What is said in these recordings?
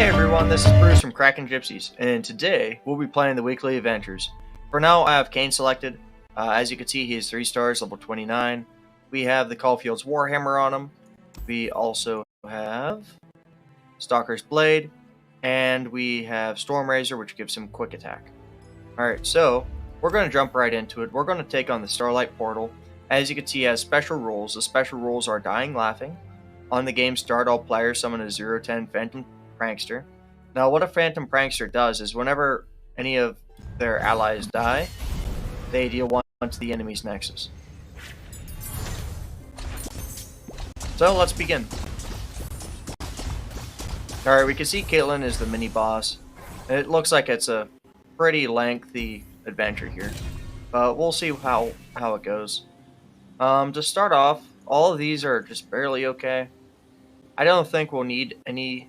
Hey everyone, this is Bruce from Kraken Gypsies, and today we'll be playing the weekly adventures. For now, I have Kayn selected. As you can see, he is 3 stars, level 29. We have the Caulfield's Warhammer on him. We also have Stalker's Blade, and we have Storm Razor, which gives him quick attack. Alright, so we're going to jump right into it. We're going to take on the Starlight Portal. As you can see, he has special rules. The special rules are Dying Laughing. On the game start, all players summon a 0-10 Phantom Prankster. Now, what a Phantom Prankster does is whenever any of their allies die, they deal 1 to the enemy's nexus. So, let's begin. Alright, we can see Caitlyn is the mini-boss. It looks like it's a pretty lengthy adventure here. But we'll see how it goes. To start off, all of these are just barely okay. I don't think we'll need any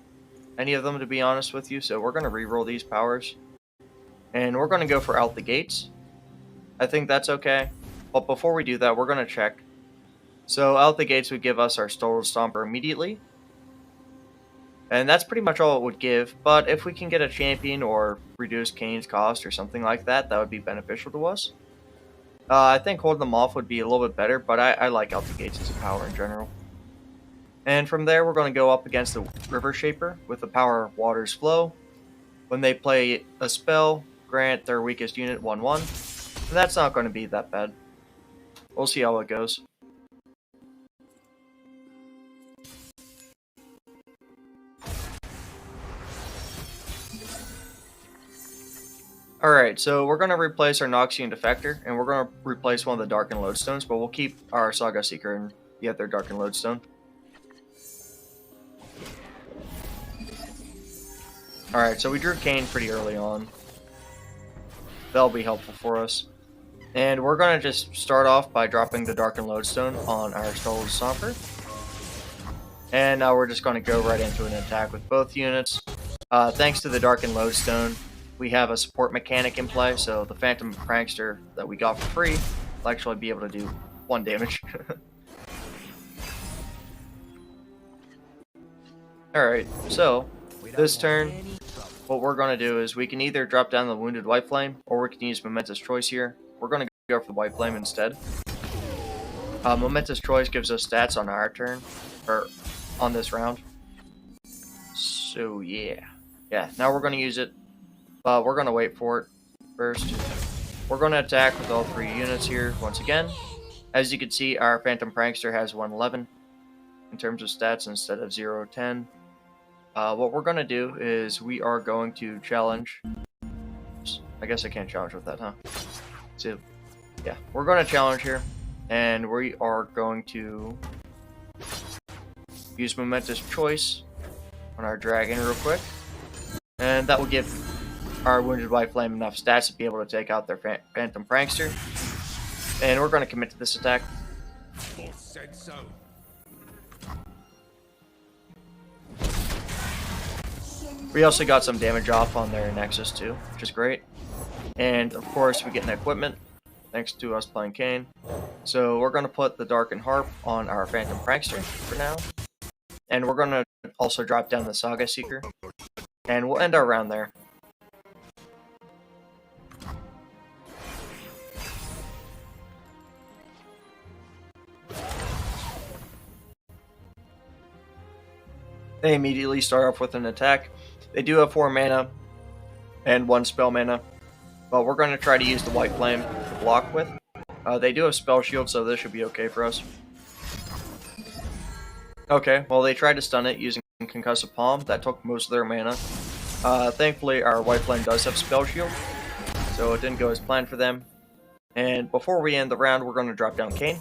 of them, to be honest with you, so we're going to reroll these powers. And we're going to go for out the gates. I think that's okay. But before we do that, we're going to check. So out the gates would give us our Stolen Stomper immediately. And that's pretty much all it would give, but if we can get a champion or reduce Kayn's cost or something like that, that would be beneficial to us. I think holding them off would be a little bit better, but I like out the gates as a power in general. And from there, we're going to go up against the River Shaper with the power Water's Flow. When they play a spell, grant their weakest unit 1/1. And that's not going to be that bad. We'll see how it goes. Alright, so we're going to replace our Noxian Defector, and we're going to replace one of the Darkened Lodestones, but we'll keep our Saga Seeker and the other Darkened Lodestone. Alright, so we drew Kayn pretty early on. That'll be helpful for us. And we're going to just start off by dropping the Darkened Lodestone on our Stolen Stomper. And now we're just going to go right into an attack with both units. Thanks to the Darkened Lodestone, we have a support mechanic in play, so the Phantom Prankster that we got for free will actually be able to do 1 damage. Alright, so this turn, what we're going to do is we can either drop down the Wounded White Flame, or we can use Momentous Choice here. We're going to go for the White Flame instead. Momentous Choice gives us stats on our turn, or on this round. So yeah, now we're going to use it. We're going to wait for it first. We're going to attack with all 3 units here once again. As you can see, our Phantom Prankster has 111 in terms of stats instead of 0-10. What we're going to do is we are going to challenge. I guess I can't challenge with that, huh? So, yeah, we're going to challenge here. And we are going to use Momentous Choice on our dragon real quick. And that will give our Wounded White Flame enough stats to be able to take out their Phantom Prankster. And we're going to commit to this attack. Said so. We also got some damage off on their Nexus too, which is great. And of course we get an equipment, thanks to us playing Kayn. So we're going to put the Darkened Harp on our Phantom Prankster for now. And we're going to also drop down the Saga Seeker. And we'll end our round there. They immediately start off with an attack. They do have 4 mana and 1 spell mana, but we're going to try to use the White Flame to block with. They do have Spell Shield, so this should be okay for us. Okay, well they tried to stun it using Concussive Palm. That took most of their mana. Thankfully, our White Flame does have Spell Shield, so it didn't go as planned for them. And before we end the round, we're going to drop down Kayn.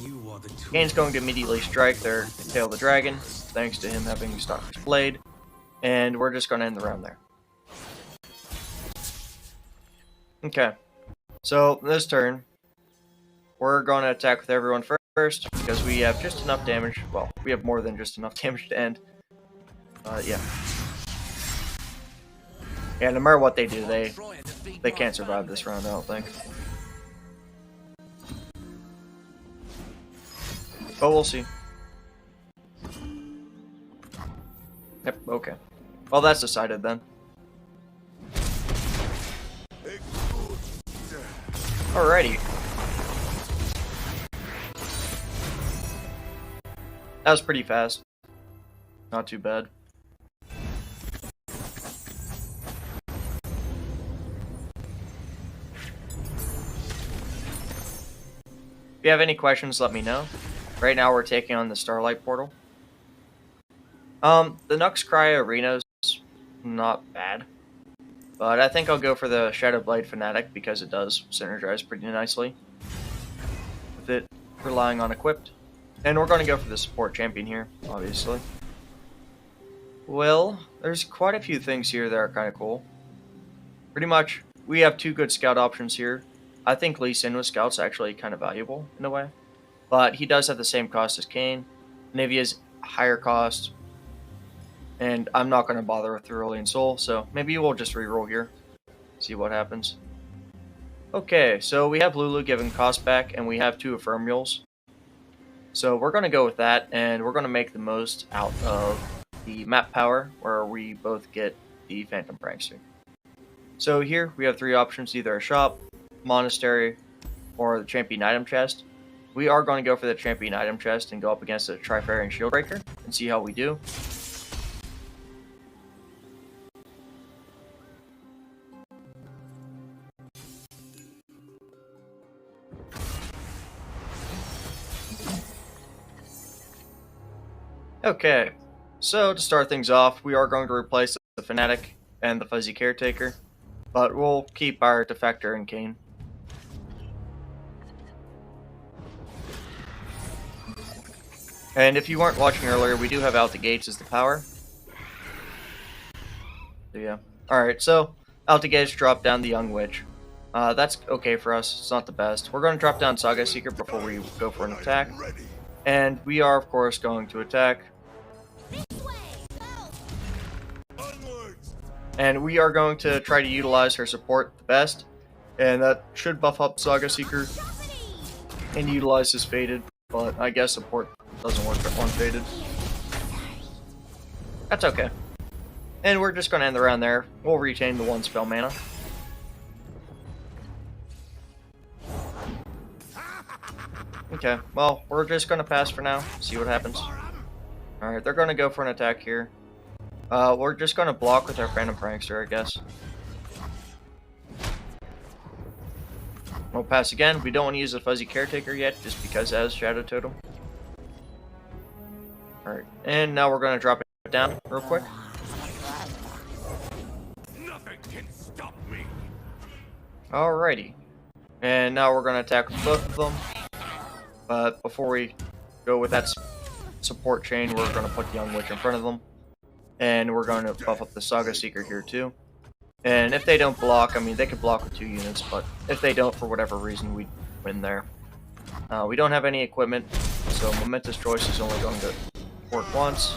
Kayn's going to immediately strike their Tail of the Dragon, thanks to him having Stalker's Blade. And we're just going to end the round there. Okay, so this turn, we're going to attack with everyone first, because we have just enough damage. Well, we have more than just enough damage to end. Yeah. Yeah, no matter what they do, they can't survive this round, I don't think. But we'll see. Yep, okay. Well, that's decided then. Alrighty. That was pretty fast. Not too bad. If you have any questions, let me know. Right now we're taking on the Starlight Portal. The Nux Cry Arena's not bad. But I think I'll go for the Shadow Blade Fanatic because it does synergize pretty nicely with it relying on equipped. And we're going to go for the support champion here, obviously. Well, there's quite a few things here that are kind of cool. Pretty much, we have two good scout options here. I think Lee Sin with scout's actually kind of valuable in a way. But he does have the same cost as Kayn. Nivea's higher cost. And I'm not going to bother with Cerulean Soul, so maybe we'll just reroll here. See what happens. Okay, so we have Lulu giving cost back, and we have two Ephemerals. So we're going to go with that, and we're going to make the most out of the map power, where we both get the Phantom Prankster. So here, we have three options, either a shop, monastery, or the champion item chest. We are going to go for the champion item chest and go up against the Trifarian Shieldbreaker, and see how we do. Okay, so to start things off, we are going to replace the Fanatic and the Fuzzy Caretaker, but we'll keep our Defector and Kayn. And if you weren't watching earlier, we do have Out the Gates as the power. So yeah. Alright, so Out the Gates drop down the Young Witch. That's okay for us, it's not the best. We're going to drop down Saga Seeker before we go for an attack. And we are, of course, going to attack. And we are going to try to utilize her support the best. And that should buff up Saga Seeker and utilize his Faded. But I guess support doesn't work on Faded. That's okay. And we're just going to end the round there. We'll retain the one spell mana. Okay, well, we're just going to pass for now. See what happens. Alright, they're going to go for an attack here. We're just going to block with our Phantom Prankster, I guess. We'll pass again. We don't want to use the Fuzzy Caretaker yet, just because it has Shadow Totem. Alright, and now we're going to drop it down real quick. Nothing can stop me. Alrighty. And now we're going to attack with both of them. But before we go with that support chain, we're going to put the Young Witch in front of them. And we're going to buff up the Saga Seeker here too. And if they don't block, I mean, they could block with 2 units, but if they don't, for whatever reason, we win there. We don't have any equipment, so Momentous Choice is only going to work once.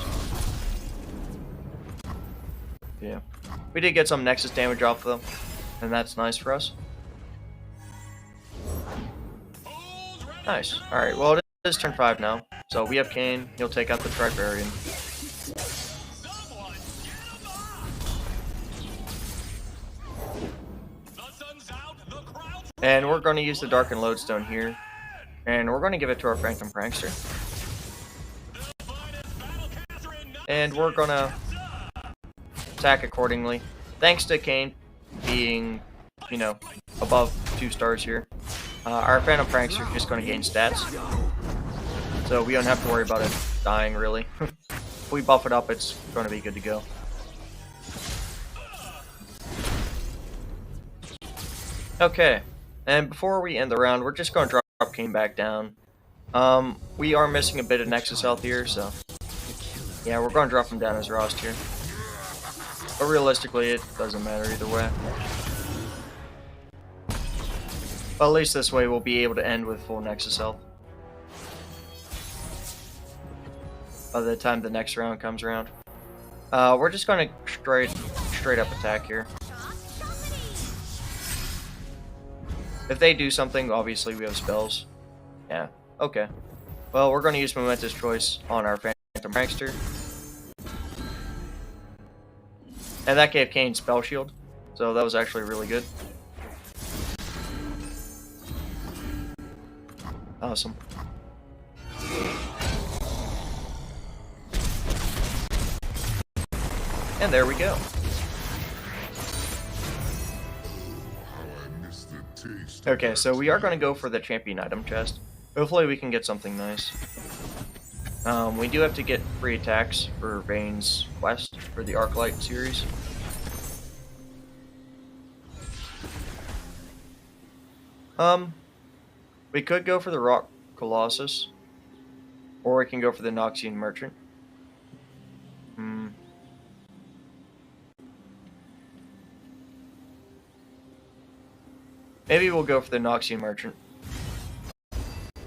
Yeah. We did get some Nexus damage off of them, and that's nice for us. Nice. Alright, well, it is turn 5 now. So we have Kayn, he'll take out the Trifarian. And we're going to use the Darkened Lodestone here. And we're going to give it to our Phantom Prankster. And we're going to attack accordingly. Thanks to Kayn being, you know, above 2 stars here. Our Phantom Prankster is just going to gain stats. So we don't have to worry about it dying, really. If we buff it up, it's going to be good to go. Okay. And before we end the round, we're just going to drop Kayn back down. We are missing a bit of Nexus health here, so yeah, we're going to drop him down as Rost here. But realistically, it doesn't matter either way. But at least this way, we'll be able to end with full Nexus health by the time the next round comes around. We're just going to straight up attack here. If they do something, obviously we have spells. Yeah, okay. Well, we're going to use Momentous Choice on our Phantom Prankster. And that gave Kayn spell shield, so that was actually really good. Awesome. And there we go. Okay, so we are going to go for the champion item chest. Hopefully we can get something nice. We do have to get free attacks for Vayne's quest for the Arclight series. We could go for the Rock Colossus, or we can go for the Noxian Merchant. Maybe we'll go for the Noxian Merchant.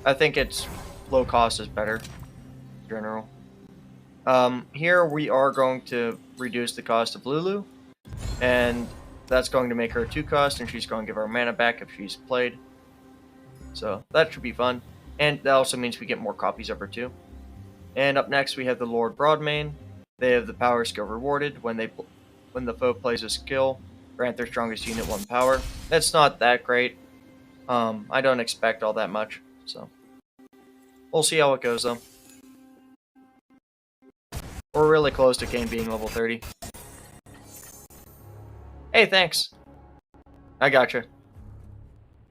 I think its low cost is better, in general. Here we are going to reduce the cost of Lulu, and that's going to make her 2 cost, and she's going to give her mana back if she's played. So that should be fun, and that also means we get more copies of her too. And up next we have the Lord Broadmane. They have the power skill rewarded when the foe plays a skill. Grant their strongest unit 1 power. That's not that great. I don't expect all that much, so we'll see how it goes though. We're really close to Kayn being level 30. Hey, thanks. I gotcha.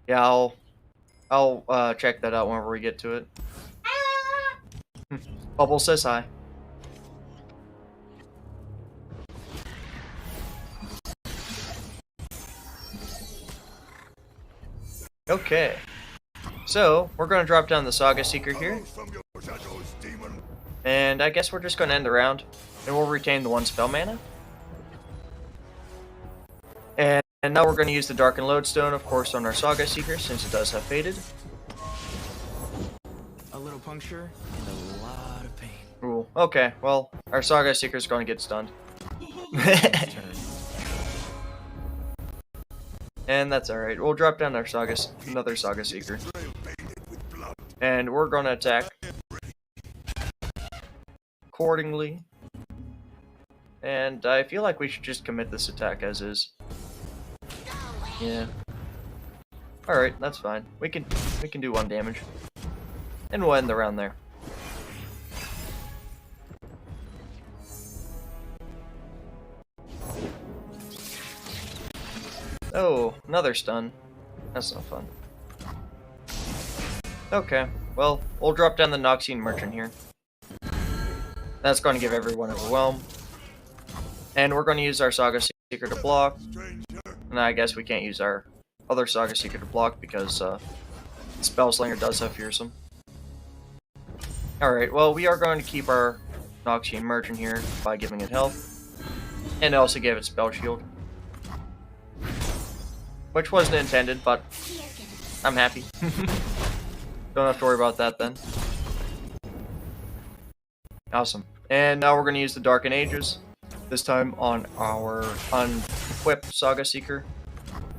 Yeah, I'll check that out whenever we get to it. Bubble says hi. Okay, so we're going to drop down the Saga Seeker here, and I guess we're just going to end the round, and we'll retain the 1 spell mana. And now we're going to use the Dark and Lodestone, of course, on our Saga Seeker, since it does have Faded. A little puncture and a lot of pain. Ooh, okay, well, our Saga Seeker's going to get stunned. And that's alright. We'll drop down our another Saga Seeker. And we're gonna attack accordingly. And I feel like we should just commit this attack as is. Yeah. Alright, that's fine. We can do 1 damage. And we'll end the round there. Oh, another stun. That's not fun. Okay, well, we'll drop down the Noxian Merchant here. That's going to give everyone Overwhelm. And we're going to use our Saga Seeker to block. And I guess we can't use our other Saga Seeker to block because Spellslinger does have Fearsome. Alright, well, we are going to keep our Noxian Merchant here by giving it health. And also give it Spell Shield. Which wasn't intended, but I'm happy. Don't have to worry about that then. Awesome. And now we're going to use the Darken Ages. This time on our unequipped Saga Seeker.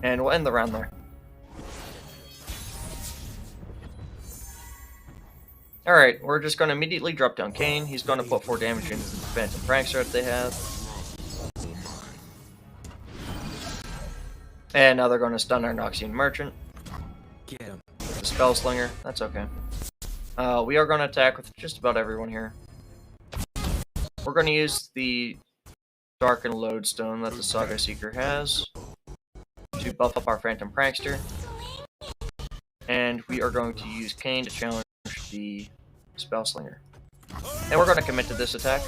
And we'll end the round there. Alright, we're just going to immediately drop down Kayn. He's going to put 4 damage into the Phantom Prankster that they have. And now they're going to stun our Noxian Merchant. Get him. The Spellslinger, that's okay. We are going to attack with just about everyone here. We're going to use the Dark and Lodestone that the Saga Seeker has to buff up our Phantom Prankster. And we are going to use Kayn to challenge the Spellslinger. And we're going to commit to this attack.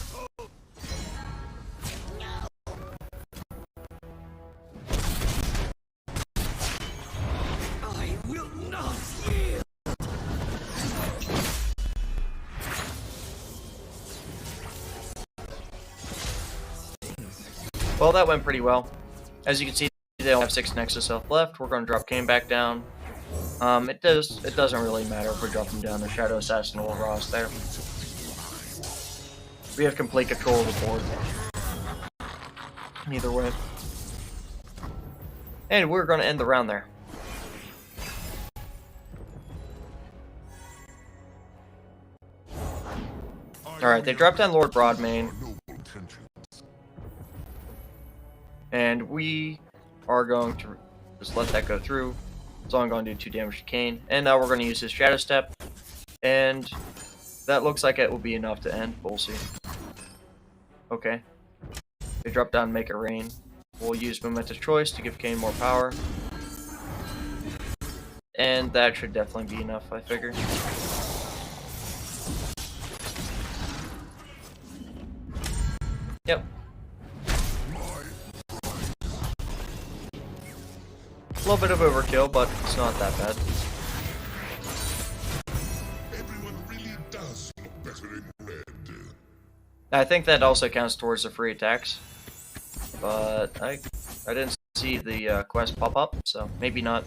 I will not yield. Well, that went pretty well. As you can see, they only have 6 Nexus health left. We're going to drop Kayn back down. It doesn't really matter if we drop him down. The Shadow Assassin will Ross there. We have complete control of the board. Either way. And we're going to end the round there. Alright, they dropped down Lord Broadmane. we are going to just let that go through. So I'm going to do 2 damage to Kayn. And now we're going to use his Shadow Step. And that looks like it will be enough to end. We'll see. Okay. They drop down and make it rain. We'll use Momentous Choice to give Kayn more power. And that should definitely be enough, I figure. Yep. A little bit of overkill, but it's not that bad. Everyone really does look better in red. I think that also counts towards the free attacks. But I didn't see the quest pop up, so maybe not.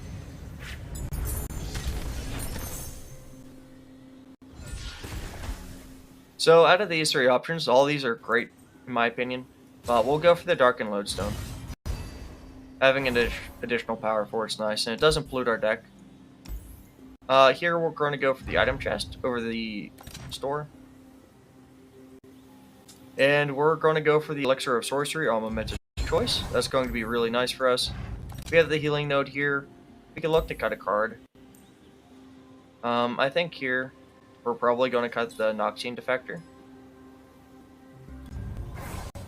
So out of these 3 options, all these are great in my opinion. But we'll go for the Darkened Lodestone. Having an additional power for it's nice, and it doesn't pollute our deck. Here we're going to go for the item chest over the store. And we're going to go for the Elixir of Sorcery on Momentous Choice. That's going to be really nice for us. We have the healing node here. We can look to cut a card. I think here we're probably going to cut the Noxian Defector.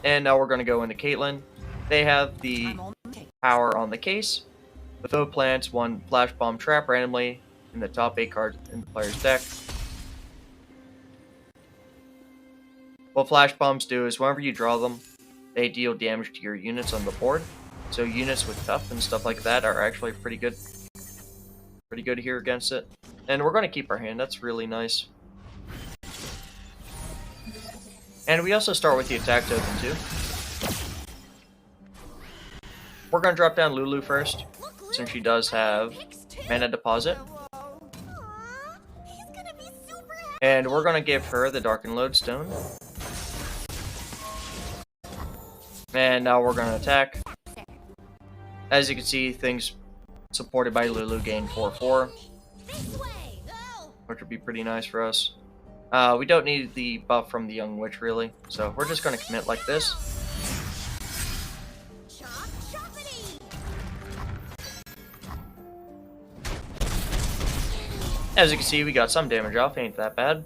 And now we're going to go into Caitlyn. They have the power on the case. The foe plants 1 Flash Bomb Trap randomly in the top 8 cards in the player's deck. What Flash Bombs do is whenever you draw them, they deal damage to your units on the board. So units with Tough and stuff like that are actually pretty good here against it. And we're going to keep our hand, that's really nice. And we also start with the attack token too. We're going to drop down Lulu first, since she does have Mana Deposit. And we're going to give her the Darkened Lodestone. And now we're going to attack. As you can see, things supported by Lulu gain 4/4, which would be pretty nice for us. We don't need the buff from the Young Witch, really, so we're just going to commit like this. As you can see, we got some damage off, ain't that bad.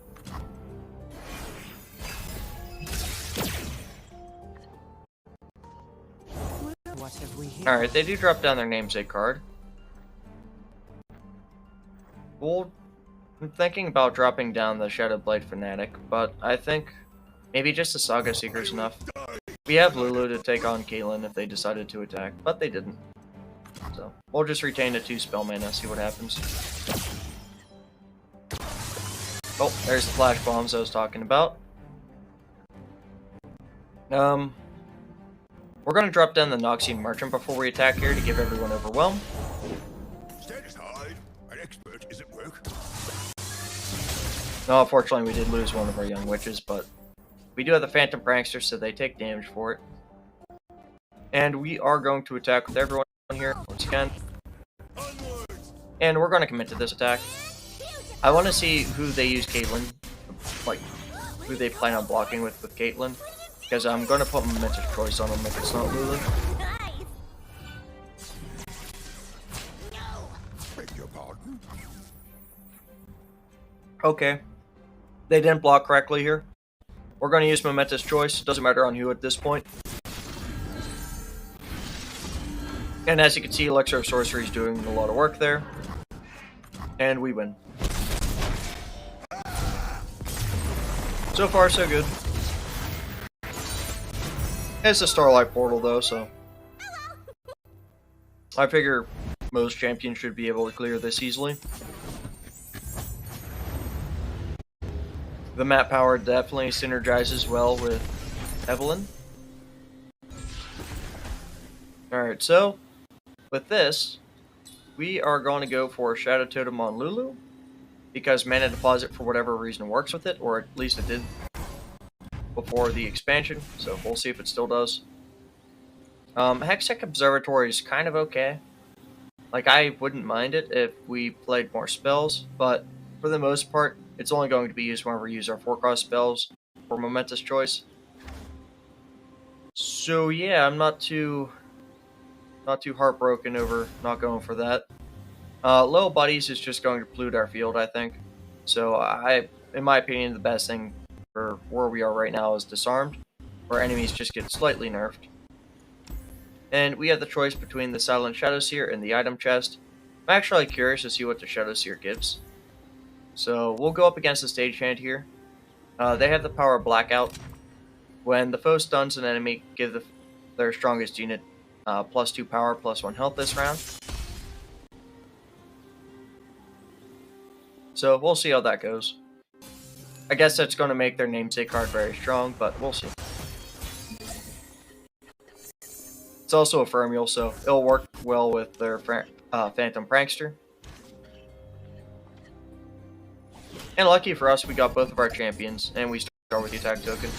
Alright, they do drop down their namesake card. Well, I'm thinking about dropping down the Shadow Blade Fanatic, but I think maybe just the Saga Seeker is enough. We have Lulu to take on Caitlyn if they decided to attack, but they didn't. So, we'll just retain the 2 spell mana, see what happens. Oh, there's the Flash Bombs I was talking about. We're going to drop down the Noxian Merchant before we attack here to give everyone Overwhelm. Stand aside. An expert is at work. No, unfortunately we did lose one of our Young Witches, but we do have the Phantom Prankster, so they take damage for it. And we are going to attack with everyone here, once again. And we're going to commit to this attack. I want to see who they use Caitlyn, like, who they plan on blocking with Caitlyn. Because I'm going to put Momentous Choice on them if it's not Lulu. Beg your pardon? Okay. They didn't block correctly here. We're going to use Momentous Choice. Doesn't matter on who at this point. And as you can see, Elixir of Sorcery is doing a lot of work there. And we win. So far, so good. It's a Starlight Portal, though, so I figure most champions should be able to clear this easily. The map power definitely synergizes well with Evelyn. Alright, so with this, we are going to go for Shadow Totem on Lulu, because Mana Deposit, for whatever reason, works with it, or at least it did before the expansion, so we'll see if it still does. Hextech Observatory is kind of okay. Like, I wouldn't mind it if we played more spells, but for the most part, it's only going to be used whenever we use our 4-cost spells for Momentous Choice. So yeah, I'm not too not too heartbroken over not going for that. Little Buddies is just going to pollute our field, I think. So in my opinion, the best thing for where we are right now is Disarmed, where enemies just get slightly nerfed. And we have the choice between the Silent Shadowseer and the item chest. I'm actually curious to see what the Shadowseer gives. So we'll go up against the Stagehand here. They have the power of Blackout. When the foe stuns an enemy, give their strongest unit +2 power, +1 health this round. So we'll see how that goes. I guess that's going to make their namesake card very strong, but we'll see. It's also a Fermial, so it'll work well with their Phantom Prankster. And lucky for us, we got both of our champions, and we start with the attack token.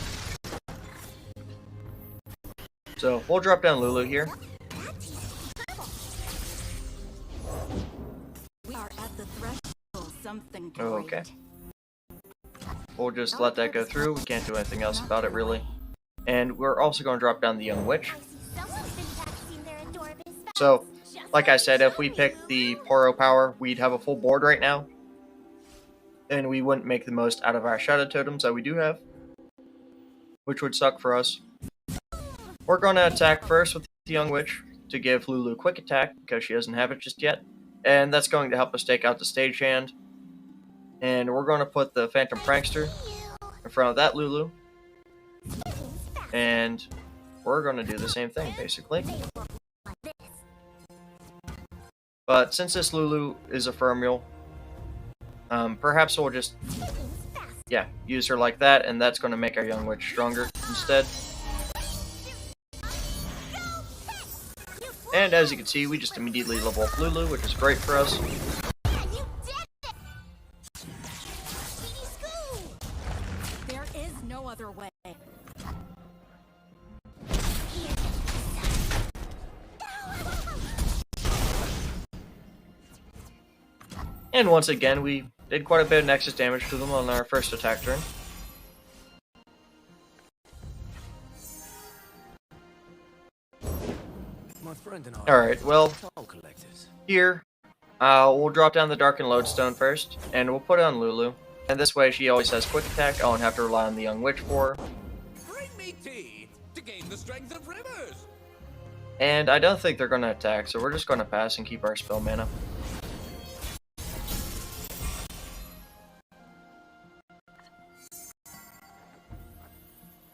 So we'll drop down Lulu here. We are at the threshold, something great. Okay. We'll just let that go through. We can't do anything else about it, really. And we're also going to drop down the Young Witch. So, like I said, if we picked the Poro power, we'd have a full board right now. And we wouldn't make the most out of our Shadow Totems that we do have, which would suck for us. We're going to attack first with the Young Witch to give Lulu quick attack, because she doesn't have it just yet. And that's going to help us take out the Stagehand. And we're going to put the Phantom Prankster in front of that Lulu. And we're going to do the same thing, basically. But since this Lulu is a Fermial, perhaps we'll just, use her like that, and that's going to make our Young Witch stronger instead. And as you can see, we just immediately level up Lulu, which is great for us. There is no other way. And once again, we did quite a bit of Nexus damage to them on our first attack turn. Alright, well, here, we'll drop down the Darkened Lodestone first, and we'll put it on Lulu. And this way she always has quick attack, I won't have to rely on the Young Witch for her. Bring me tea to gain the strength of rivers. And I don't think they're going to attack, so we're just going to pass and keep our spell mana.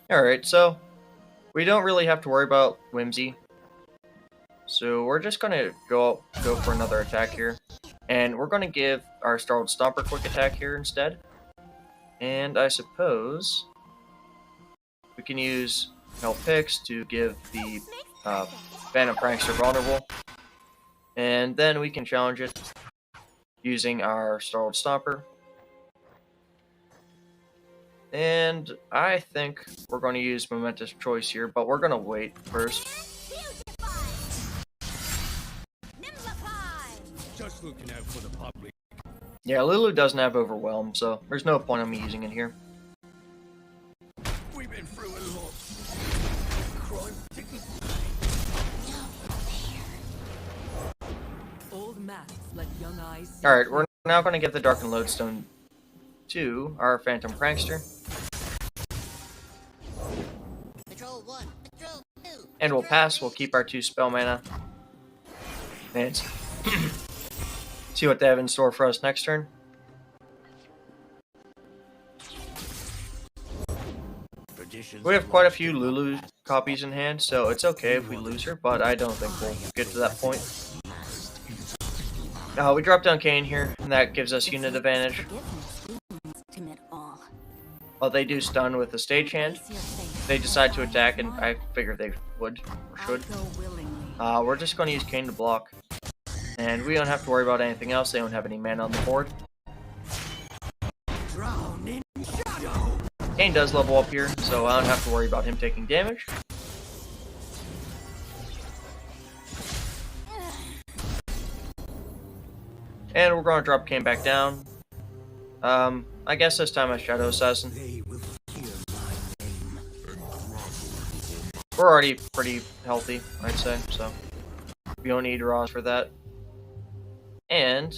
Alright, so we don't really have to worry about Whimsy. So we're just going to go for another attack here. And we're going to give our Starlight Stomper quick attack here instead. And I suppose we can use Help Picks to give the Phantom Prankster vulnerable. And then we can challenge it using our Starlight Stomper. And I think we're going to use Momentous Choice here, but we're going to wait first. Just looking out for the public. Yeah, Lulu doesn't have Overwhelm, so there's no point in me using it here. We've been through a lot. Crime ticket. Old masks let young eyes see. Alright, we're now going to get the Darkened Lodestone to our Phantom Prankster. Patrol 1, Patrol 2. And we'll pass, we'll keep our 2 spell mana. And see what they have in store for us next turn. We have quite a few Lulu copies in hand, so it's okay if we lose her, but I don't think we'll get to that point. We drop down Kayn here, and that gives us unit advantage. Well, they do stun with the Stagehand. They decide to attack, and I figured they would, or should. We're just going to use Kayn to block. And we don't have to worry about anything else, they don't have any mana on the board. Kayn does level up here, so I don't have to worry about him taking damage. And we're going to drop Kayn back down. I guess this time a Shadow Assassin. We're already pretty healthy, I'd say, so. We don't need Ross for that. And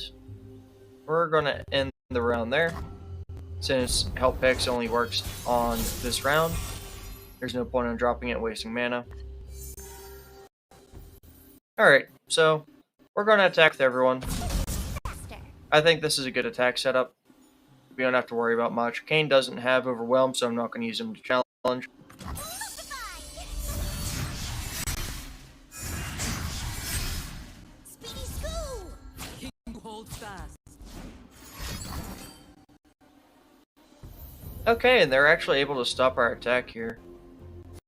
we're gonna end the round there. Since help picks only works on this round, there's no point in dropping it, wasting mana. Alright, so we're gonna attack with everyone. I think this is a good attack setup. We don't have to worry about much. Kayn doesn't have Overwhelm, so I'm not going to use him to challenge. Speedy school. King holds fast. Okay, and they're actually able to stop our attack here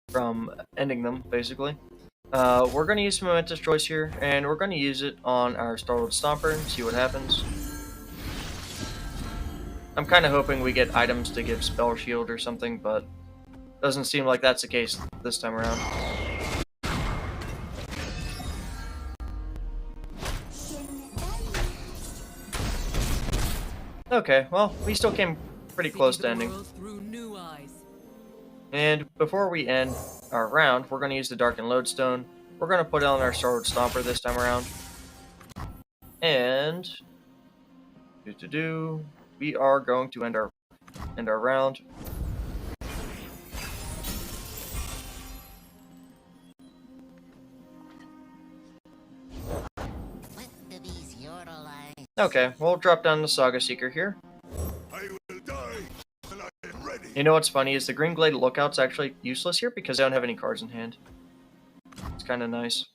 from ending them, basically. We're going to use some Momentous Choice here, and we're going to use it on our Starlight Stomper and see what happens. I'm kind of hoping we get items to give Spell Shield or something, but doesn't seem like that's the case this time around. Okay, well, we still came pretty close to ending. And before we end our round, we're going to use the Darkened Lodestone. We're going to put it on our Starlight Stomper this time around. And we are going to end our round. Okay, we'll drop down the Saga Seeker here. I will die, and I am ready. You know what's funny is the Green Glade Lookout's actually useless here because I don't have any cards in hand. It's kind of nice.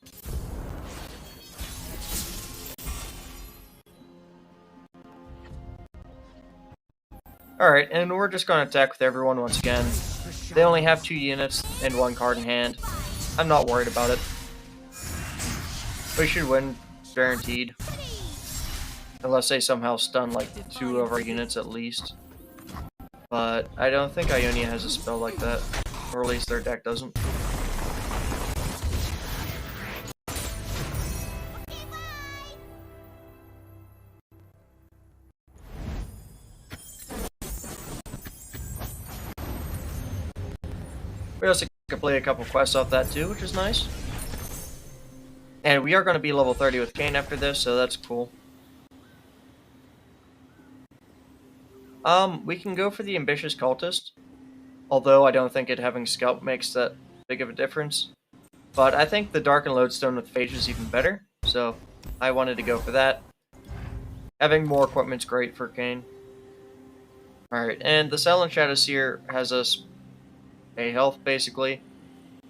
Alright, and we're just going to attack with everyone once again. They only have 2 units and 1 card in hand. I'm not worried about it. We should win, guaranteed. Unless they somehow stun like 2 of our units at least. But I don't think Ionia has a spell like that. Or at least their deck doesn't. We also can play a couple quests off that too, which is nice. And we are going to be level 30 with Kayn after this, so that's cool. We can go for the Ambitious Cultist. Although I don't think it having Scalp makes that big of a difference. But I think the Darkened Lodestone with Phage is even better, so I wanted to go for that. Having more equipment's great for Kayn. Alright, and the Silent Shadow Seer has us a health, basically,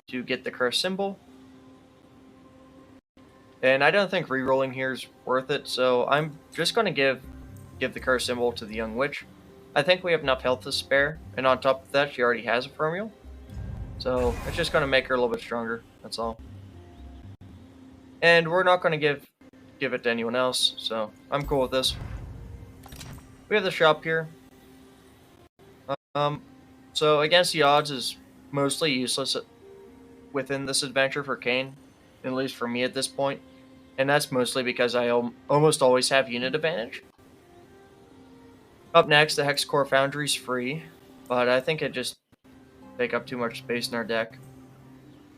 to get the curse symbol. And I don't think rerolling here is worth it, so I'm just going to give the curse symbol to the Young Witch. I think we have enough health to spare, and on top of that, she already has a Fermial. So it's just going to make her a little bit stronger, that's all. And we're not going to give it to anyone else, so I'm cool with this. We have the shop here. So against the odds is mostly useless within this adventure for Kayn, at least for me at this point. And that's mostly because I almost always have unit advantage. Up next, the Hex Core Foundry is free, but I think it just take up too much space in our deck.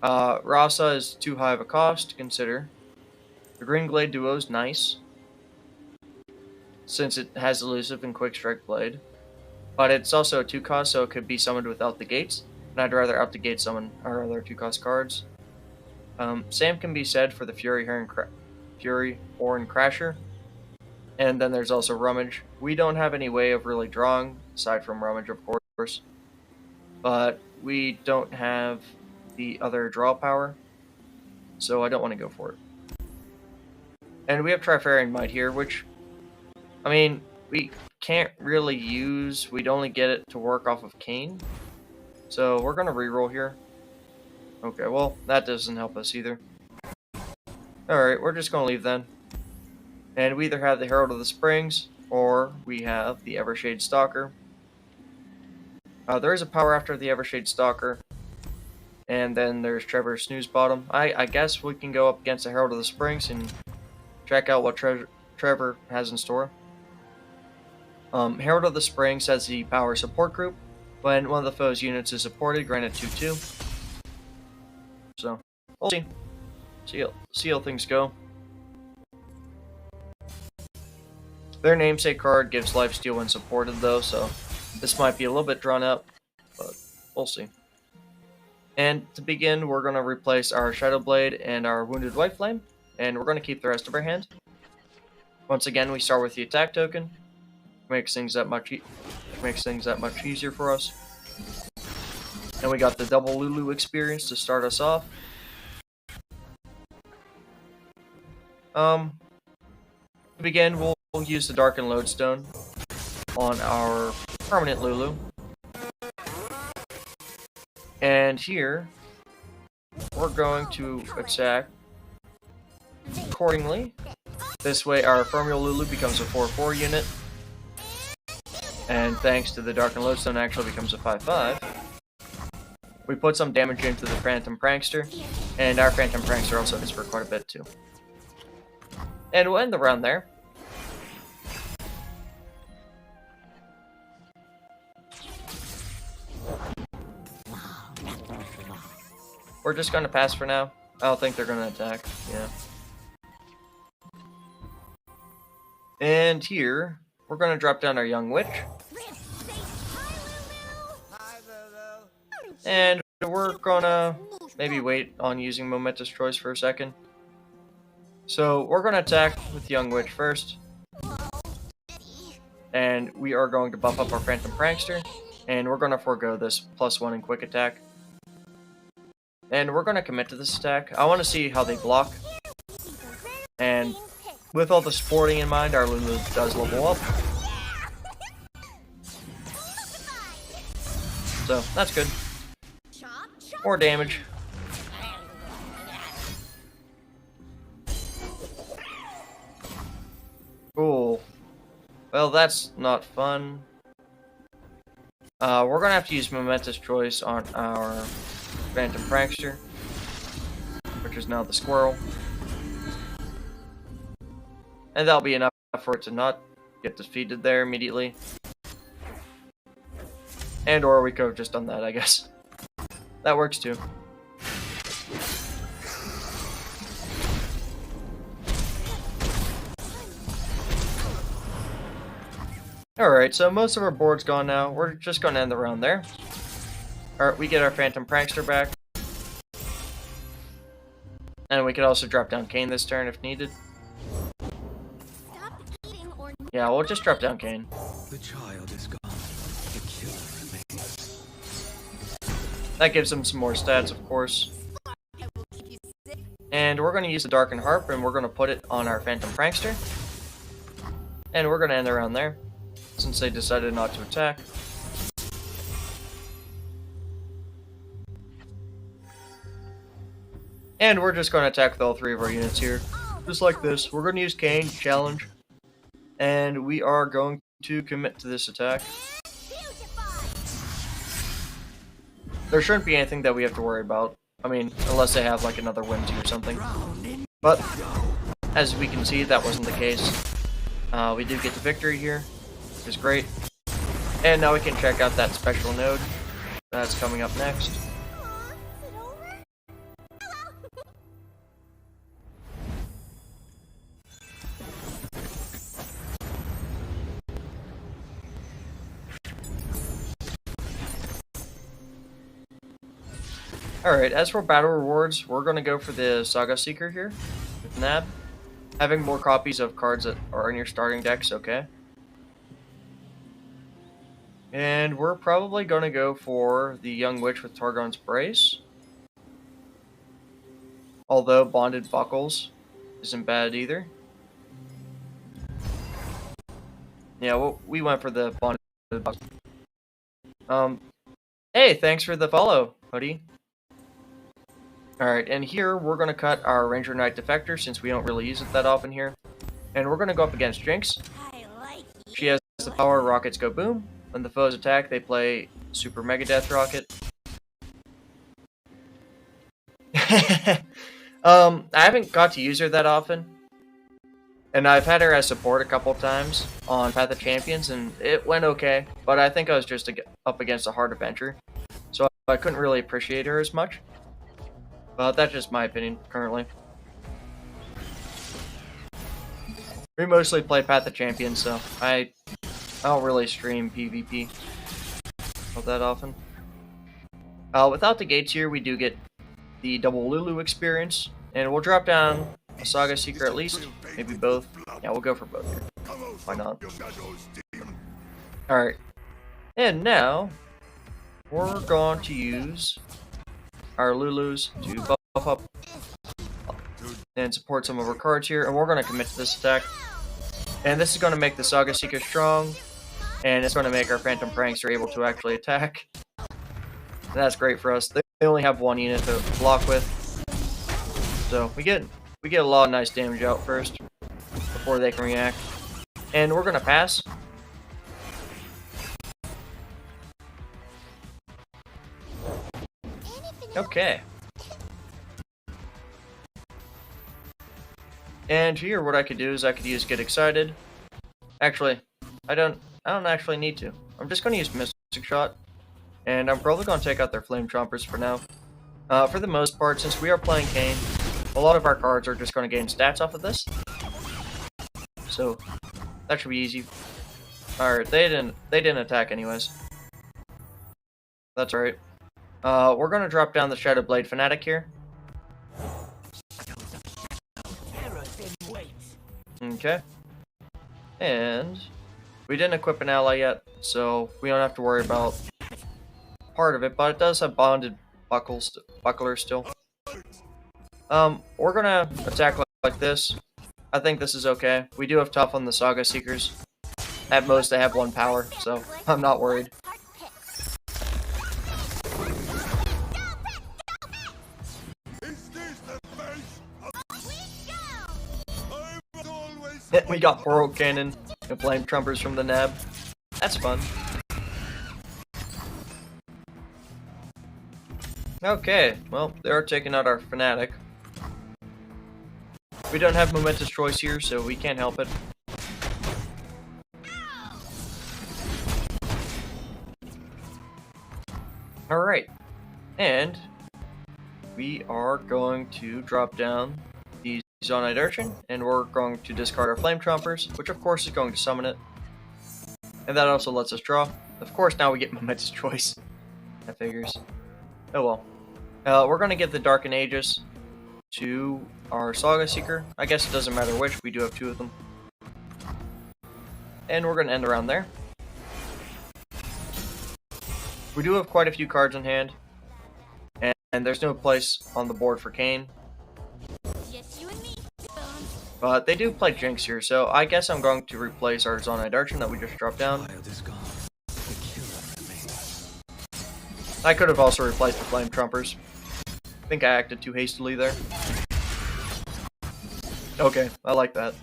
Rasa is too high of a cost to consider. The Green Glade Duo is nice, since it has Elusive and Quick Strike Blade. But it's also a 2-cost, so it could be summoned without the gates, and I'd rather out the gate summon our other 2-cost cards. Same can be said for the Fury Horn Crasher. And then there's also Rummage. We don't have any way of really drawing, aside from Rummage, of course. But we don't have the other draw power, so I don't want to go for it. And we have Trifarian Might here, which, I mean, we can't really use. We'd only get it to work off of Kayn. So we're going to reroll here. Okay, well, that doesn't help us either. Alright, we're just going to leave then. And we either have the Herald of the Springs, or we have the Evershade Stalker. There is a power after the Evershade Stalker. And then there's Trevor Snooze Bottom. I guess we can go up against the Herald of the Springs and check out what Trevor has in store. Herald of the Springs has the power support group. When one of the foe's units is supported, grant it 2/2. So, we'll see. see how things go. Their namesake card gives lifesteal when supported though, so this might be a little bit drawn out, but we'll see. And to begin, we're going to replace our Shadow Blade and our Wounded White Flame, and we're going to keep the rest of our hand. Once again, we start with the attack token. Makes things that much easier for us. And we got the double Lulu experience to start us off. To begin, we'll use the Darkened Lodestone on our permanent Lulu. And here, we're going to attack accordingly. This way our Ephemeral Lulu becomes a 4/4 unit. And thanks to the Darkened Lodestone, actually becomes a 5/5. We put some damage into the Phantom Prankster, and our Phantom Prankster also hits for quite a bit too. And we'll end the round there. We're just gonna pass for now. I don't think they're gonna attack. Yeah. And here, we're gonna drop down our Young Witch. And we're gonna maybe wait on using Momentous Choice for a second. So we're gonna attack with Young Witch first. And we are going to buff up our Phantom Prankster. And we're gonna forego this +1 in quick attack. And we're going to commit to this attack. I want to see how they block. And with all the sporting in mind, our Lulu does level up. So, that's good. More damage. Cool. Well, that's not fun. We're going to have to use Momentous Choice on our Phantom Prankster, which is now the squirrel. And that'll be enough for it to not get defeated there immediately. And or we could have just done that, I guess. That works too. Alright, so most of our board's gone now. We're just going to end the round there. Alright, we get our Phantom Prankster back. And we could also drop down Kayn this turn if needed. Yeah, we'll just drop down Kayn. The child is gone. The killer remains. That gives him some more stats, of course. And we're going to use the Darkened Harp, and we're going to put it on our Phantom Prankster. And we're going to end the round there, since they decided not to attack. And we're just going to attack with all three of our units here. Just like this. We're going to use Kayn, challenge. And we are going to commit to this attack. There shouldn't be anything that we have to worry about. I mean, unless they have like another Whimsy or something. But, as we can see, that wasn't the case. We did get the victory here, which is great. And now we can check out that special node that's coming up next. Alright, as for battle rewards, we're going to go for the Saga Seeker here, with Nab. Having more copies of cards that are in your starting deck's okay. And we're probably going to go for the Young Witch with Targon's Brace. Although Bonded Buckles isn't bad either. Yeah, well, we went for the Bonded Buckles. Hey, thanks for the follow, Hoodie. Alright, and here we're going to cut our Ranger Knight Defector since we don't really use it that often here. And we're going to go up against JINX. She has the power Rockets Go Boom. When the foes attack, they play Super Mega Death Rocket. I haven't got to use her that often. And I've had her as support a couple times on Path of Champions, and it went okay. But I think I was just up against a hard adventure. So I couldn't really appreciate her as much. But that's just my opinion, currently. We mostly play Path of Champions, so I don't really stream PvP all that often. Without the gates here, we do get the double Lulu experience, and we'll drop down a Saga Seeker at least, maybe both. Yeah, we'll go for both here. Why not? Alright, and now we're going to use our Lulus to buff up and support some of our cards here, and we're going to commit to this attack. And this is going to make the Saga Seeker strong, and it's going to make our Phantom Prankster able to actually attack. And that's great for us. They only have one unit to block with, so we get a lot of nice damage out first before they can react. And we're going to pass. Okay. And here, what I could do is I could use Get Excited. Actually, I don't actually need to. I'm just going to use Mystic Shot, and I'm probably going to take out their Flame Chompers for now. For the most part, since we are playing Kayn, a lot of our cards are just going to gain stats off of this. So that should be easy. Alright, they didn't attack anyways. That's alright. We're going to drop down the Shadow Blade Fanatic here. Okay. And we didn't equip an ally yet, so we don't have to worry about part of it, but it does have bonded buckler still. We're gonna attack like this. I think this is okay. We do have tough on the Saga Seekers. At most, they have 1 power, so I'm not worried. We got Portal Cannon and Flame Trumpers from the nab. That's fun. Okay, well, they are taking out our Fanatic. We don't have Momentous Choice here, so we can't help it. Alright, and we are going to drop down the Zonite Urchin, and we're going to discard our Flame Chompers, which of course is going to summon it. And that also lets us draw. Of course, now we get Momentous Choice. That figures. Oh well. We're going to give the Darken Aegis to our Saga Seeker. I guess it doesn't matter which, we do have 2 of them. And we're going to end around there. We do have quite a few cards in hand, and there's no place on the board for Kayn. But they do play JINX here, so I guess I'm going to replace our Zonite Archon that we just dropped down. I could have also replaced the Flame Trumpers. I think I acted too hastily there. Okay, I like that.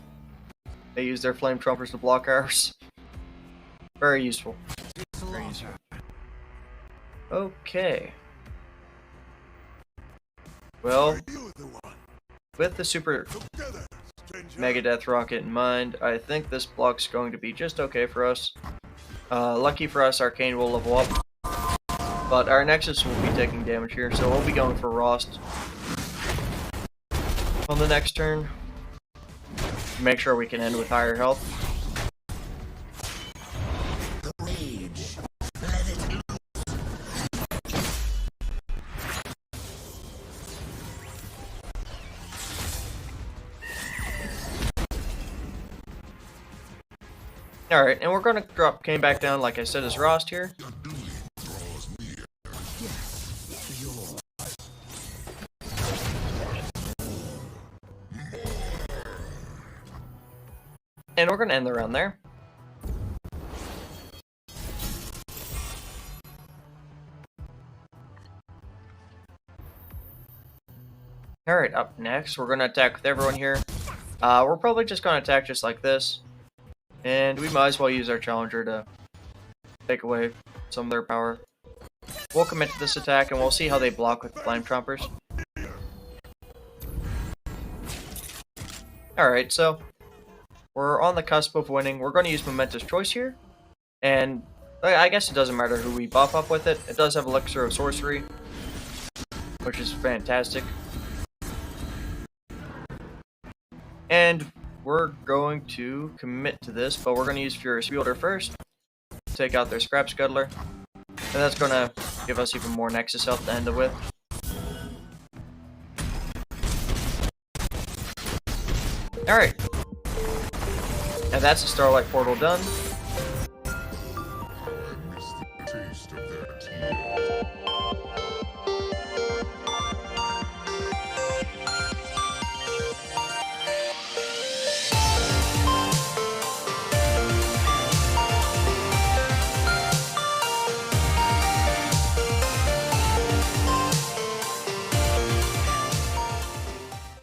They use their Flame Trumpers to block ours. Very useful. Very useful. Okay. Well, with the Super Mega Death Rocket in mind, I think this block's going to be just okay for us. Lucky for us, our Kayn will level up. But our Nexus will be taking damage here, so we'll be going for Rost on the next turn. Make sure we can end with higher health. Alright, and we're going to drop Kayn back down, like I said, as Rost here. And we're going to end the round there. Alright, up next, we're going to attack with everyone here. We're probably just going to attack just like this. And we might as well use our Challenger to take away some of their power. We'll commit to this attack, and we'll see how they block with Flame Chompers. Alright, so we're on the cusp of winning. We're going to use Momentous Choice here. And I guess it doesn't matter who we buff up with it. It does have Elixir of Sorcery, which is fantastic. And we're going to commit to this, but we're going to use Furious Wielder first. Take out their Scrap Scuttler. And that's going to give us even more Nexus health to end it with. Alright. And that's the Starlight Portal done.